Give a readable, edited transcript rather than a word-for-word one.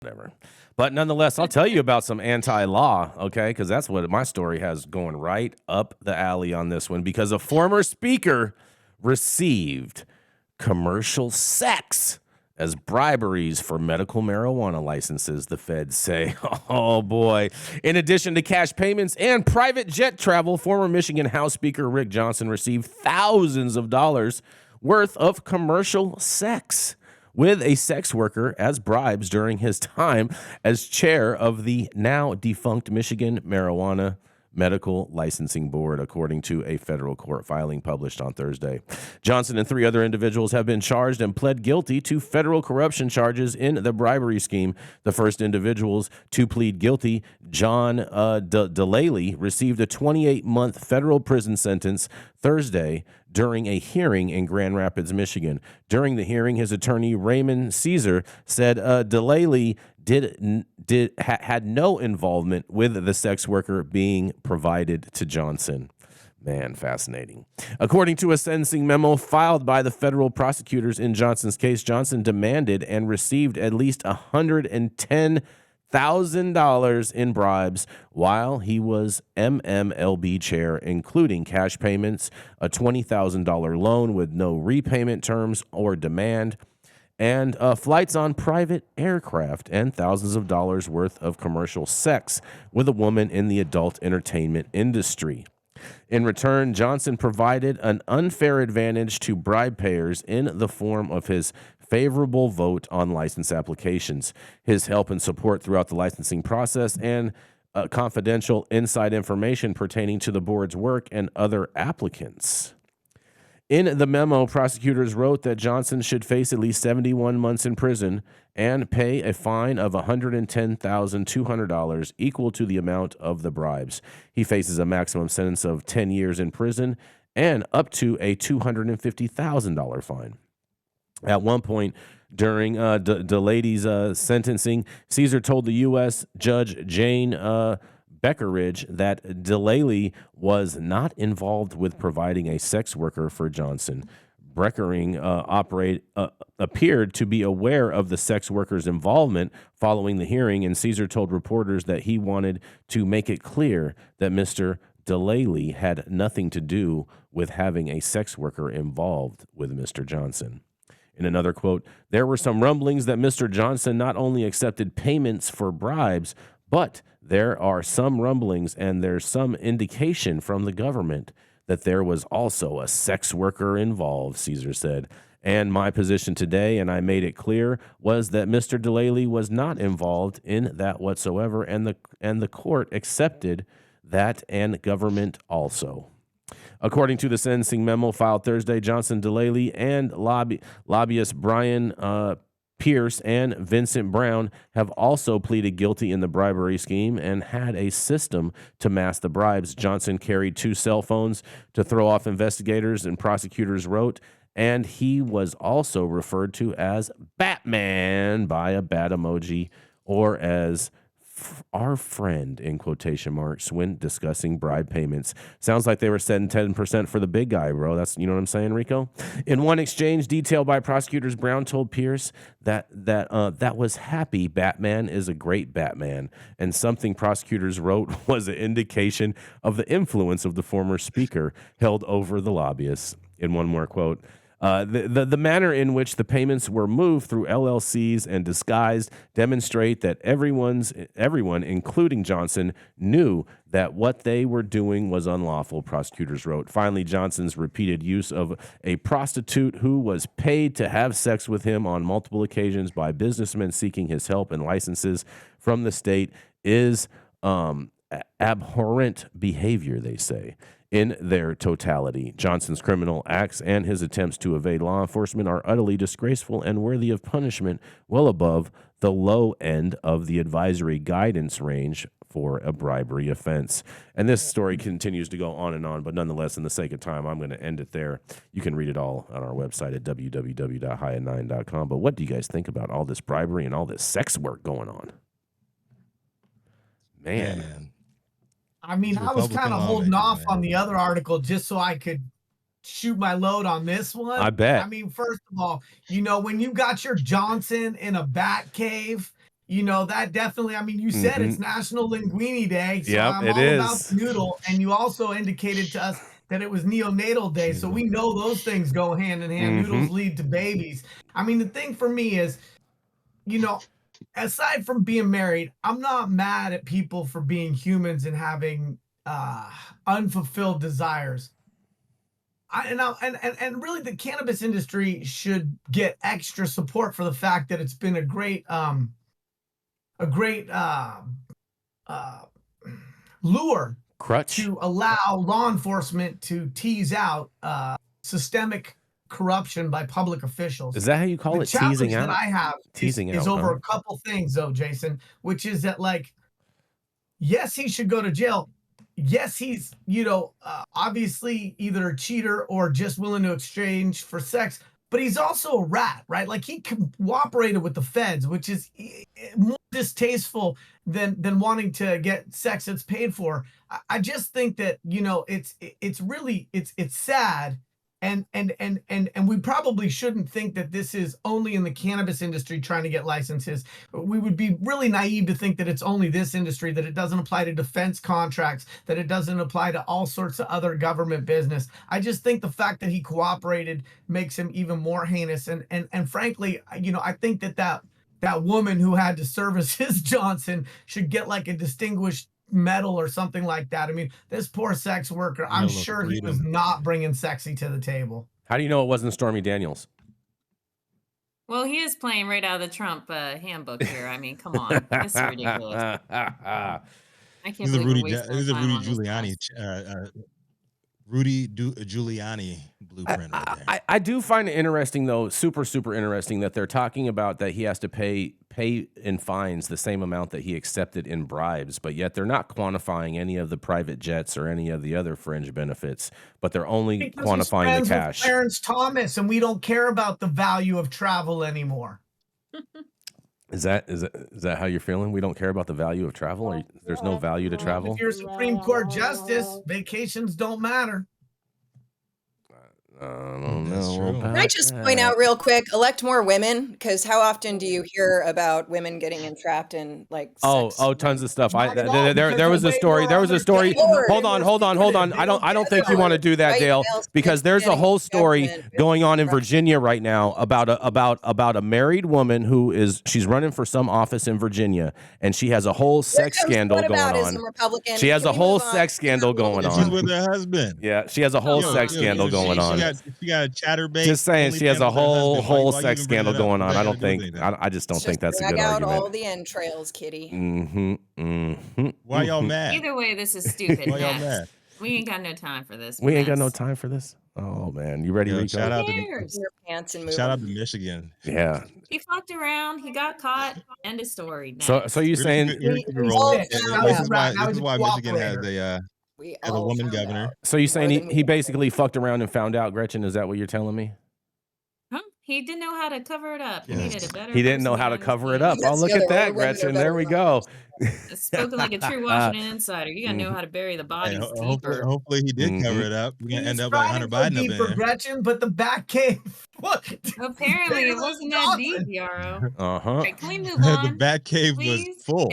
whatever. But nonetheless, I'll tell you about some anti-law, okay? Because that's what my story has going right up the alley on this one. Because a former speaker received commercial sex as briberies for medical marijuana licenses, the feds say. Oh, boy. In addition to cash payments and private jet travel, former Michigan House Speaker Rick Johnson received thousands of dollars worth of commercial sex with a sex worker as bribes during his time as chair of the now defunct Michigan Marijuana Medical Licensing Board, according to a federal court filing published on Thursday. Johnson and 3 other individuals have been charged and pled guilty to federal corruption charges in the bribery scheme. The first individuals to plead guilty, John Delaley, received a 28-month federal prison sentence Thursday during a hearing in Grand Rapids, Michigan. During the hearing, his attorney Raymond Caesar said Delaley had no involvement with the sex worker being provided to Johnson. Man, fascinating. According to a sentencing memo filed by the federal prosecutors in Johnson's case, Johnson demanded and received at least $110,000 in bribes while he was MMLB chair, including cash payments, a $20,000 loan with no repayment terms or demand, and flights on private aircraft, and thousands of dollars worth of commercial sex with a woman in the adult entertainment industry. In return, Johnson provided an unfair advantage to bribe payers in the form of his favorable vote on license applications, his help and support throughout the licensing process, and confidential inside information pertaining to the board's work and other applicants. In the memo, prosecutors wrote that Johnson should face at least 71 months in prison and pay a fine of $110,200, equal to the amount of the bribes. He faces a maximum sentence of 10 years in prison and up to a $250,000 fine. At one point during Delaley's sentencing, Caesar told the U.S. Judge Jane Beckeridge that Delaley was not involved with providing a sex worker for Johnson. Breckering appeared to be aware of the sex worker's involvement following the hearing, and Caesar told reporters that he wanted to make it clear that Mr. Delaley had nothing to do with having a sex worker involved with Mr. Johnson. In another quote, there were some rumblings that Mr. Johnson not only accepted payments for bribes, but there are some rumblings and there's some indication from the government that there was also a sex worker involved, Caesar said. And my position today, and I made it clear, was that Mr. Delaley was not involved in that whatsoever, and the court accepted that, and government also. According to the sentencing memo filed Thursday, Johnson, Delaley, and lobbyist Brian Pierce and Vincent Brown have also pleaded guilty in the bribery scheme and had a system to mask the bribes. Johnson carried 2 cell phones to throw off investigators, and prosecutors wrote, and he was also referred to as Batman by a bat emoji, or as our friend, in quotation marks, when discussing bribe payments. Sounds like they were setting 10% for the big guy, bro. That's, you know what I'm saying, Rico? In one exchange detailed by prosecutors, Brown told Pierce that was happy. Batman is a great Batman. And something prosecutors wrote was an indication of the influence of the former speaker held over the lobbyists. In one more quote, the manner in which the payments were moved through LLCs and disguised demonstrate that everyone, including Johnson, knew that what they were doing was unlawful, prosecutors wrote. Finally, Johnson's repeated use of a prostitute who was paid to have sex with him on multiple occasions by businessmen seeking his help and licenses from the state is abhorrent behavior, they say. In their totality, Johnson's criminal acts and his attempts to evade law enforcement are utterly disgraceful and worthy of punishment well above the low end of the advisory guidance range for a bribery offense. And this story continues to go on, but nonetheless, in the sake of time, I'm going to end it there. You can read it all on our website at www.high9.com. But what do you guys think about all this bribery and all this sex work going on? Man. I mean, I was kind of holding off on the other article just so I could shoot my load on this one. I bet. I mean, first of all, you know, when you got your Johnson in a bat cave you know, that definitely, I mean, you said it's National Linguini Day, so Yep, I'm it all about is. the noodle. And you also indicated to us that it was neonatal day, so we know those things go hand in hand. Noodles lead to babies. I mean, the thing for me is, you know, aside from being married, I'm not mad at people for being humans and having unfulfilled desires. And really, the cannabis industry should get extra support for the fact that it's been a great uh, lure Crutch. to allow law enforcement to tease out systemic corruption by public officials. Is that how you call The it? Teasing challenge that out? I have Teasing is out, over huh? a couple things, though, Jason, which is that, like, yes, he should go to jail. Yes, he's, you know, obviously either a cheater or just willing to exchange for sex, but he's also a rat, right? Like, he cooperated with the feds, which is more distasteful than wanting to get sex that's paid for. I just think that, you know, it's really it's sad. And we probably shouldn't think that this is only in the cannabis industry trying to get licenses. We would be really naive to think that it's only this industry, that it doesn't apply to defense contracts, that it doesn't apply to all sorts of other government business. I just think the fact that he cooperated makes him even more heinous. And frankly, you know, I think that woman who had to service his Johnson should get like a distinguished medal or something like that. I mean, this poor sex worker, I'm sure he was not bringing sexy to the table. How do you know it wasn't Stormy Daniels? Well, he is playing right out of the Trump handbook here. I mean, come on. This is ridiculous. I can't believe we're wasting our time on this mess. Rudy Giuliani blueprint right there. I do find it interesting, though, super interesting, that they're talking about that he has to pay in fines the same amount that he accepted in bribes, but yet they're not quantifying any of the private jets or any of the other fringe benefits, but they're only quantifying the cash. With Clarence Thomas, and we don't care about the value of travel anymore. Is that how you're feeling? We don't care about the value of travel? Or there's no value to travel? If you're a Supreme Court justice, vacations don't matter. I don't know. Can I just point out real quick, elect more women? Because how often do you hear about women getting entrapped in like sex? Oh, tons of stuff. There was a story. Hold on. I don't think you want to do that, Dale, because there's a whole story going on in Virginia right now about a married woman she's running for some office in Virginia, and she has a whole sex scandal going on. She has a whole sex scandal going on. She's with her husband. Yeah, she has a whole sex scandal going on. She got a chatterbait. Just saying, she has a whole sex scandal going on. I just don't think that's a good argument. Out all the entrails, kitty. Why y'all mad? Either way, this is stupid. Why y'all mad? We ain't got no time for this. We ain't got no time for this. Oh man, you ready, Rico? Shout out to Michigan. Yeah. He fucked around. He got caught. End of story. So you saying this is why Michigan has a woman governor. So you saying he basically fucked around and found out, Gretchen? Is that what you're telling me? Huh? He didn't know how to cover it up. He didn't know how to cover it up. Oh, look at that, Gretchen. There we go. Spoken like a true Washington insider. You gotta know how to bury the bodies deeper. Hopefully he did cover it up. We're gonna end up like Hunter Biden up there. Gretchen, but the back cave. Apparently it wasn't that deep, Yarrow. Uh-huh. Right, can we move on? The back cave was full.